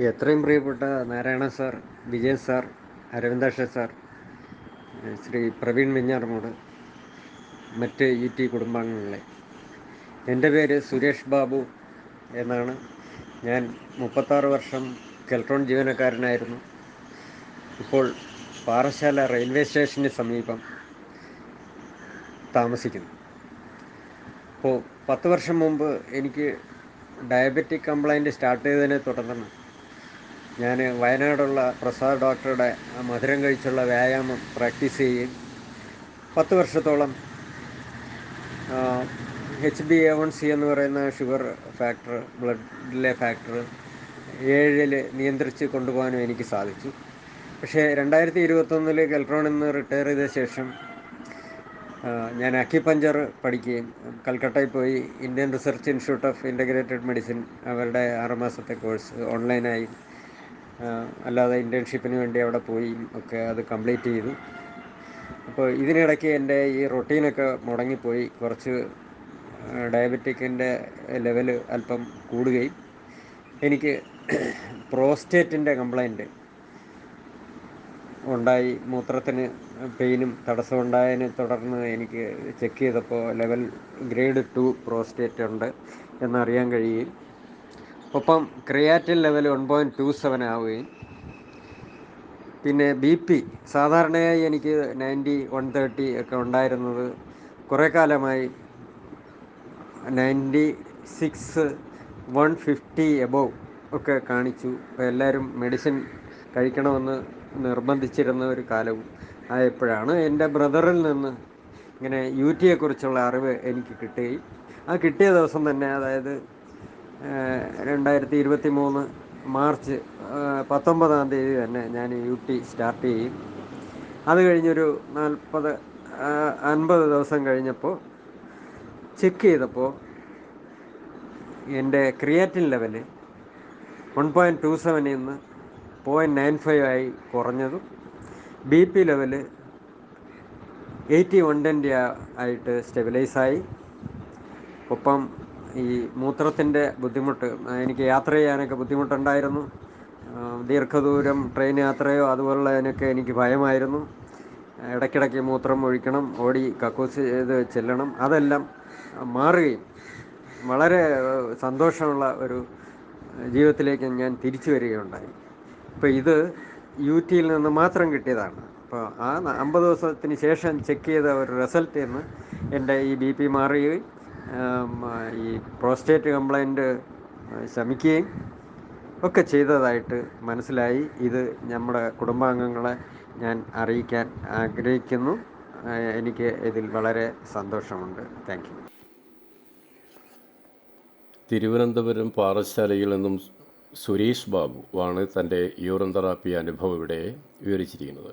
എത്രയും പ്രിയപ്പെട്ട Narayana sir, Vijayan sir, Aravindaksha sir, Shri Praveen Venjaramoodu, മറ്റ് ടി കുടുംബാംഗങ്ങളെ, എൻ്റെ പേര് സുരേഷ് ബാബു എന്നാണ്. ഞാൻ 36 വർഷം കെൽട്രോൺ ജീവനക്കാരനായിരുന്നു. ഇപ്പോൾ പാറശാല റെയിൽവേ സ്റ്റേഷന് സമീപം താമസിക്കുന്നു. അപ്പോൾ 10 വർഷം മുമ്പ് എനിക്ക് ഡയബറ്റിക് കംപ്ലൈൻറ്റ് സ്റ്റാർട്ട് ചെയ്തതിനെ തുടർന്ന് ഞാൻ വയനാടുള്ള പ്രസാദ് ഡോക്ടറുടെ മധുരം കഴിച്ചുള്ള വ്യായാമം പ്രാക്ടീസ് ചെയ്യുകയും 10 വർഷത്തോളം HbA1c എന്ന് പറയുന്ന ഷുഗർ ഫാക്ടർ, ബ്ലഡിലെ ഫാക്ടർ 7 നിയന്ത്രിച്ച് കൊണ്ടുപോകാനും എനിക്ക് സാധിച്ചു. പക്ഷേ 2021 കെൽട്രോണിൽ നിന്ന് റിട്ടയർ ചെയ്ത ശേഷം ഞാൻ അക്യുപഞ്ചർ പഠിക്കുകയും കൽക്കട്ടയിൽ പോയി Indian research institute of integrated medicine അവരുടെ 6 മാസത്തെ കോഴ്സ് ഓൺലൈനായി അല്ലാതെ ഇൻറ്റേൺഷിപ്പിന് വേണ്ടി അവിടെ പോയി ഒക്കെ അത് കംപ്ലീറ്റ് ചെയ്തു. അപ്പോൾ ഇതിനിടയ്ക്ക് എൻ്റെ ഈ റൊട്ടീനൊക്കെ മുടങ്ങിപ്പോയി. കുറച്ച് ഡയബറ്റിക്കിൻ്റെ ലെവല് അല്പം കൂടുകയും എനിക്ക് പ്രോസ്റ്റേറ്റിൻ്റെ കംപ്ലൈൻറ്റ് ഉണ്ടായി. മൂത്രത്തിന് പെയിനും തടസ്സം ഉണ്ടായതിനെ തുടർന്ന് എനിക്ക് ചെക്ക് ചെയ്തപ്പോൾ ലെവൽ ഗ്രേഡ് 2 പ്രോസ്റ്റേറ്റ് ഉണ്ട് എന്നറിയാൻ കഴിയുകയും ഒപ്പം ക്രിയാറ്റിൻ ലെവൽ 1.27 ആവുകയും പിന്നെ BP സാധാരണയായി എനിക്ക് 90, 130 ഒക്കെ ഉണ്ടായിരുന്നത് കുറേ കാലമായി 96, 150 എബോവ് ഒക്കെ കാണിച്ചു. അപ്പോൾ എല്ലാവരും മെഡിസിൻ കഴിക്കണമെന്ന് നിർബന്ധിച്ചിരുന്ന ഒരു കാലവും ആയപ്പോഴാണ് എൻ്റെ ബ്രദറിൽ നിന്ന് ഇങ്ങനെ UTയെക്കുറിച്ചുള്ള അറിവ് എനിക്ക് കിട്ടുകയും ആ കിട്ടിയ ദിവസം തന്നെ, അതായത് 2023 മാർച്ച് 19-ാം തീയതി തന്നെ ഞാൻ UT സ്റ്റാർട്ട് ചെയ്യും. അത് കഴിഞ്ഞൊരു 50 ദിവസം കഴിഞ്ഞപ്പോൾ ചെക്ക് ചെയ്തപ്പോൾ എൻ്റെ ക്രിയാറ്റിൻ ലെവല് 1.27 നിന്ന് 0.95 ആയി കുറഞ്ഞതും BP ലെവല് 80-120 ആയിട്ട് സ്റ്റെബിലൈസായി. ഒപ്പം ഈ മൂത്രത്തിൻ്റെ ബുദ്ധിമുട്ട്, എനിക്ക് യാത്ര ചെയ്യാനൊക്കെ ബുദ്ധിമുട്ടുണ്ടായിരുന്നു. ദീർഘദൂരം ട്രെയിൻ യാത്രയോ അതുപോലുള്ളതിനൊക്കെ എനിക്ക് ഭയമായിരുന്നു. ഇടയ്ക്കിടയ്ക്ക് മൂത്രം ഒഴിക്കണം, ഓടി കക്കൂസ് ചെയ്ത് ചെല്ലണം. അതെല്ലാം മാറുകയും വളരെ സന്തോഷമുള്ള ഒരു ജീവിതത്തിലേക്ക് ഞാൻ തിരിച്ചു വരികയുണ്ടായി. ഇപ്പോൾ ഇത് UTയിൽ നിന്ന് മാത്രം കിട്ടിയതാണ്. അപ്പോൾ ആ 50 ദിവസത്തിന് ശേഷം ചെക്ക് ചെയ്ത ഒരു റിസൾട്ടിൽ നിന്ന് എൻ്റെ ഈ BP മാറുകയും ഈ പ്രോസ്റ്റേറ്റ് കംപ്ലൈൻറ്റ് ശമിക്കുകയും ഒക്കെ ചെയ്തതായിട്ട് മനസ്സിലായി. ഇത് നമ്മുടെ കുടുംബാംഗങ്ങളെ ഞാൻ അറിയിക്കാൻ ആഗ്രഹിക്കുന്നു. എനിക്ക് ഇതിൽ വളരെ സന്തോഷമുണ്ട്. Thank you. തിരുവനന്തപുരം പാറശാലയിൽ നിന്നും സുരേഷ് ബാബു ആണ് തൻ്റെ യൂറിൻ തെറാപ്പി അനുഭവം ഇവിടെ വിവരിച്ചിരിക്കുന്നത്.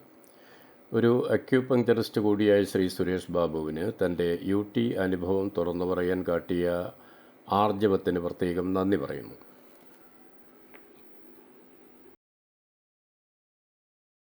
ഒരു അക്യൂപങ്ക്ചറിസ്റ്റ് കൂടിയായ ശ്രീ സുരേഷ് ബാബുവിന് തൻ്റെ UT അനുഭവം തുറന്നു പറയാൻ കാട്ടിയ ആർജവത്തിന് പ്രത്യേകം നന്ദി പറയുന്നു.